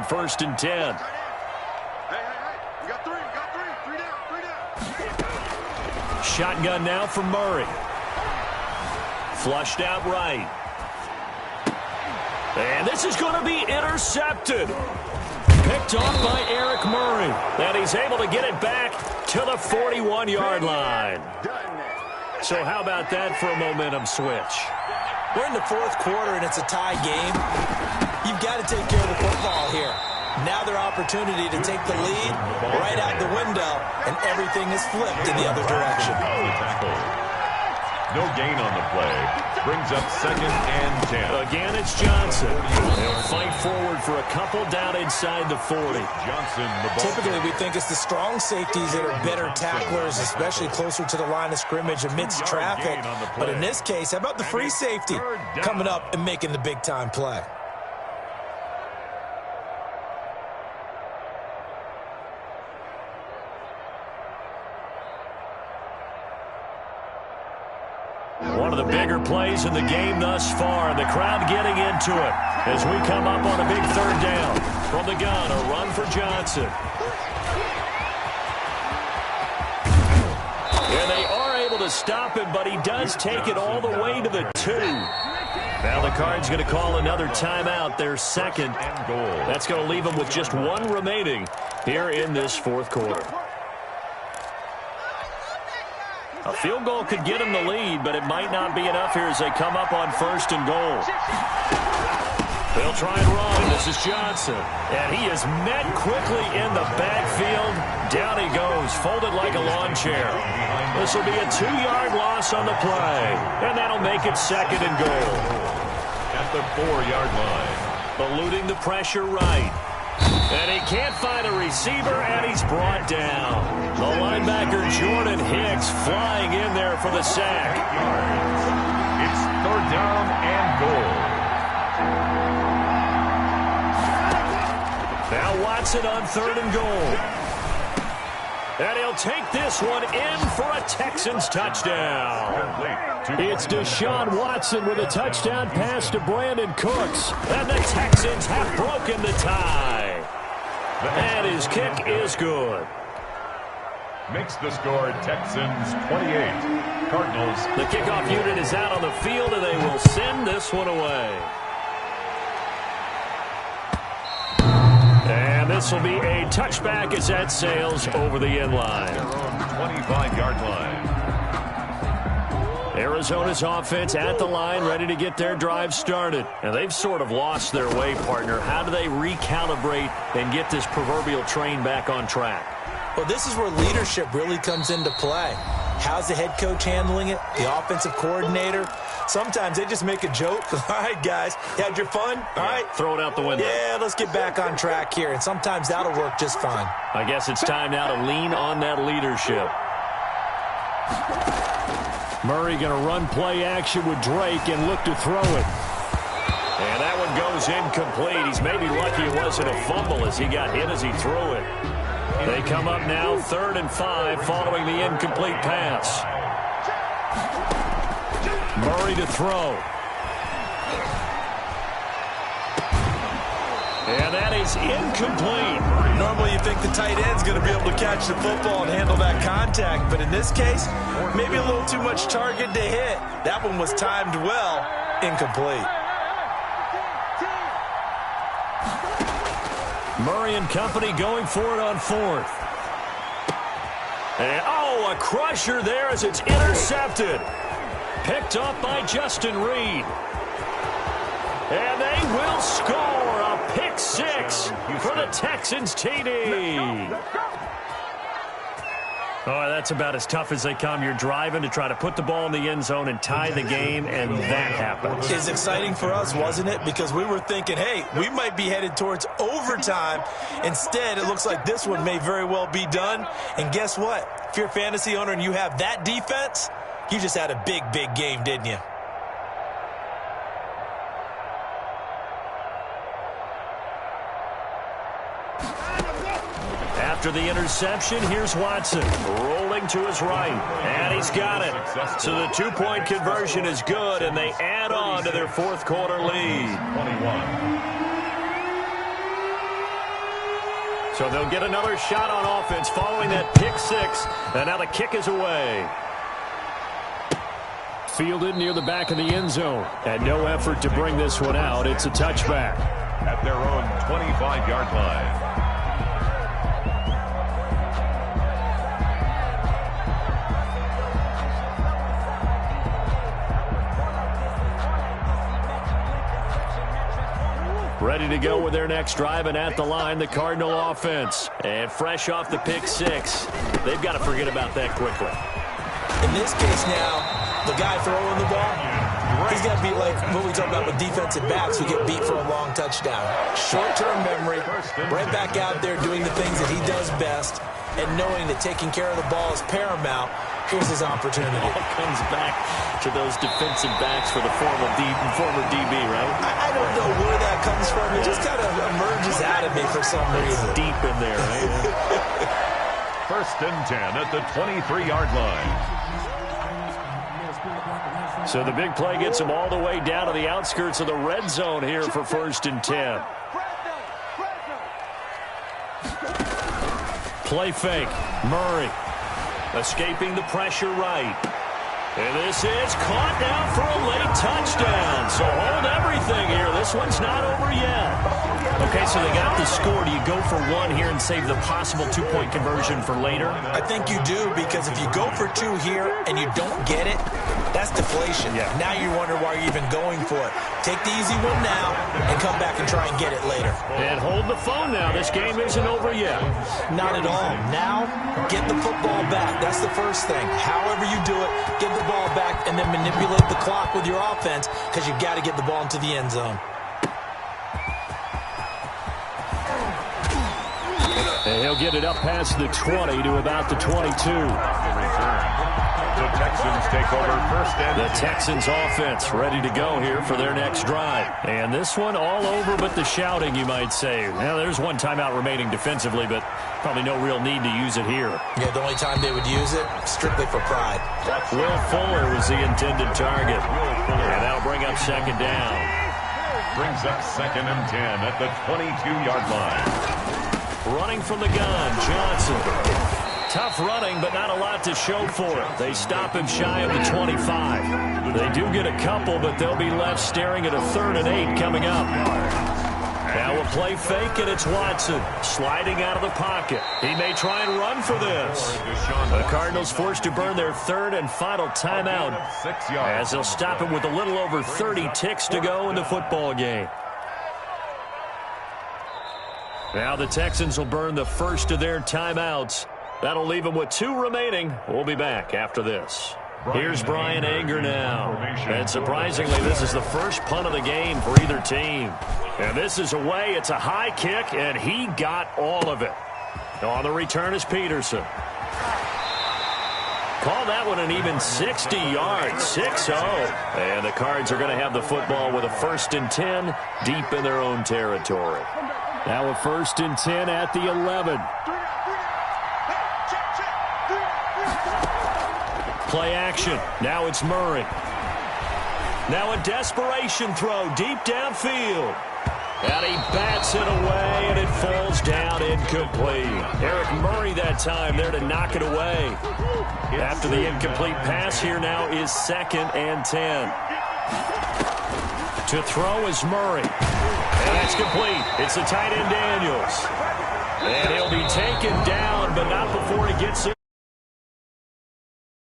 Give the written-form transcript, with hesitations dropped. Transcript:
on 1st and 10. We got three. Three down. Shotgun now for Murray. Flushed out right. And this is going to be intercepted. Picked off by Eric Murray. And he's able to get it back to the 41-yard line. So how about that for a momentum switch? We're in the fourth quarter, and it's a tie game. You've got to take care of the football here. Now their opportunity to take the lead right out the window, and everything is flipped in the other direction. No gain on the play. Brings up 2nd and 10. Again, it's Johnson. They'll fight forward for a couple down inside the 40. Johnson, the ball. Typically, we think it's the strong safeties that are better tacklers, especially closer to the line of scrimmage amidst traffic. But in this case, how about the free safety coming up and making the big-time play? One of the bigger plays in the game thus far, and the crowd getting into it as we come up on a big 3rd down. From the gun, a run for Johnson. And they are able to stop him, but he does take it all the way to the 2. Now the Cards going to call another timeout, their 2nd and goal. That's going to leave them with just 1 remaining here in this 4th quarter. A field goal could get him the lead, but it might not be enough here as they come up on 1st and goal. They'll try and run. This is Johnson. And he is met quickly in the backfield. Down he goes, folded like a lawn chair. This will be a 2-yard loss on the play. And that'll make it 2nd and goal. At the 4-yard line. Eluding the pressure right. And he can't find a receiver, and he's brought down. The linebacker, Jordan Hicks, flying in there for the sack. It's 3rd down and goal. Now Watson on 3rd and goal. And he'll take this one in for a Texans touchdown. It's Deshaun Watson with a touchdown pass to Brandon Cooks. And the Texans have broken the tie. And his kick is good. Makes the score Texans 28. Cardinals. The kickoff unit is out on the field, and they will send this one away. And this will be a touchback as that sails over the end line. 25-yard line. Arizona's offense at the line, ready to get their drive started. And they've sort of lost their way, partner. How do they recalibrate and get this proverbial train back on track? Well, this is where leadership really comes into play. How's the head coach handling it? The offensive coordinator? Sometimes they just make a joke. All right, guys, you had your fun? All right. Throw it out the window. Yeah, let's get back on track here. And sometimes that'll work just fine. I guess it's time now to lean on that leadership. Murray going to run play action with Drake and look to throw it. And that one goes incomplete. He's maybe lucky it wasn't a fumble as he got hit as he threw it. They come up now 3rd and 5 following the incomplete pass. Murray to throw. And that is incomplete. Normally you think the tight end's going to be able to catch the football and handle that contact, but in this case, maybe a little too much target to hit. That one was timed well, incomplete. Murray and company going for it on 4th. And, a crusher there as it's intercepted. Picked up by Justin Reed. And they will score a pick 6 for the Texans TD. Oh, that's about as tough as they come. You're driving to try to put the ball in the end zone and tie the game, and that happens. It's exciting for us, wasn't it? Because we were thinking, hey, we might be headed towards overtime. Instead, it looks like this one may very well be done. And guess what? If you're a fantasy owner and you have that defense, you just had a big, big game, didn't you? After the interception, here's Watson rolling to his right, and he's got it. So the two-point conversion is good, and they add on to their fourth quarter lead. 21. So they'll get another shot on offense following that pick six. And now the kick is away. Fielded near the back of the end zone. And no effort to bring this one out. It's a touchback. At their own 25-yard line. Ready to go with their next drive, and at the line, the Cardinal offense. And fresh off the pick six, they've got to forget about that quickly. In this case now, the guy throwing the ball, he's got to be like what we talk about with defensive backs who get beat for a long touchdown. Short-term memory, right back out there doing the things that he does best, and knowing that taking care of the ball is paramount. Here's his opportunity. It all comes back to those defensive backs for the former DB, right? I don't know where that comes from. It just kind of emerges out of me for some reason. Deep in there, right? First and 10 at the 23-yard line. So the big play gets him all the way down to the outskirts of the red zone here for first and 10. Play fake. Murray. Escaping the pressure right. And this is caught now for a late touchdown. So hold everything here. This one's not over yet. Okay, so they got the score. Do you go for one here and save the possible two-point conversion for later? I think you do, because if you go for two here and you don't get it, that's deflation. Yeah. Now you wonder why you're even going for it. Take the easy one now and come back and try and get it later. And hold the phone now. This game isn't over yet. Not at all. Now, get the football back. That's the first thing. However you do it, get the ball back and then manipulate the clock with your offense, because you've got to get the ball into the end zone. And he'll get it up past the 20 to about the 22. The Texans take over first and The Texans offense ready to go here for their next drive. And this one all over but the shouting, you might say. Now, there's one timeout remaining defensively, but probably no real need to use it here. Yeah, the only time they would use it, strictly for pride. Will Fuller was the intended target. And that'll bring up second down. brings up second and 10 at the 22-yard line. Running from the gun, Johnson. Tough running, but not a lot to show for it. They stop him shy of the 25. They do get a couple, but they'll be left staring at a 3rd and 8 coming up. Now a play fake, and it's Watson sliding out of the pocket. He may try and run for this. The Cardinals forced to burn their 3rd and final timeout as they'll stop him with a little over 30 ticks to go in the football game. Now the Texans will burn the first of their timeouts. That'll leave them with 2 remaining. We'll be back after this. Here's Bryan Anger now. And surprisingly, this is the first punt of the game for either team. And this is away. It's a high kick, and he got all of it. On the return is Peterson. Call that one an even 60 yards, 6-0. And the Cards are going to have the football with a 1st and 10 deep in their own territory. Now a 1st and 10 at the 11. Play action. Now it's Murray. Now a desperation throw deep downfield. And he bats it away, and it falls down incomplete. Eric Murray that time there to knock it away. After the incomplete pass, here now is 2nd and 10. To throw is Murray. And that's complete. It's the tight end Daniels. And he'll be taken down, but not before he gets it.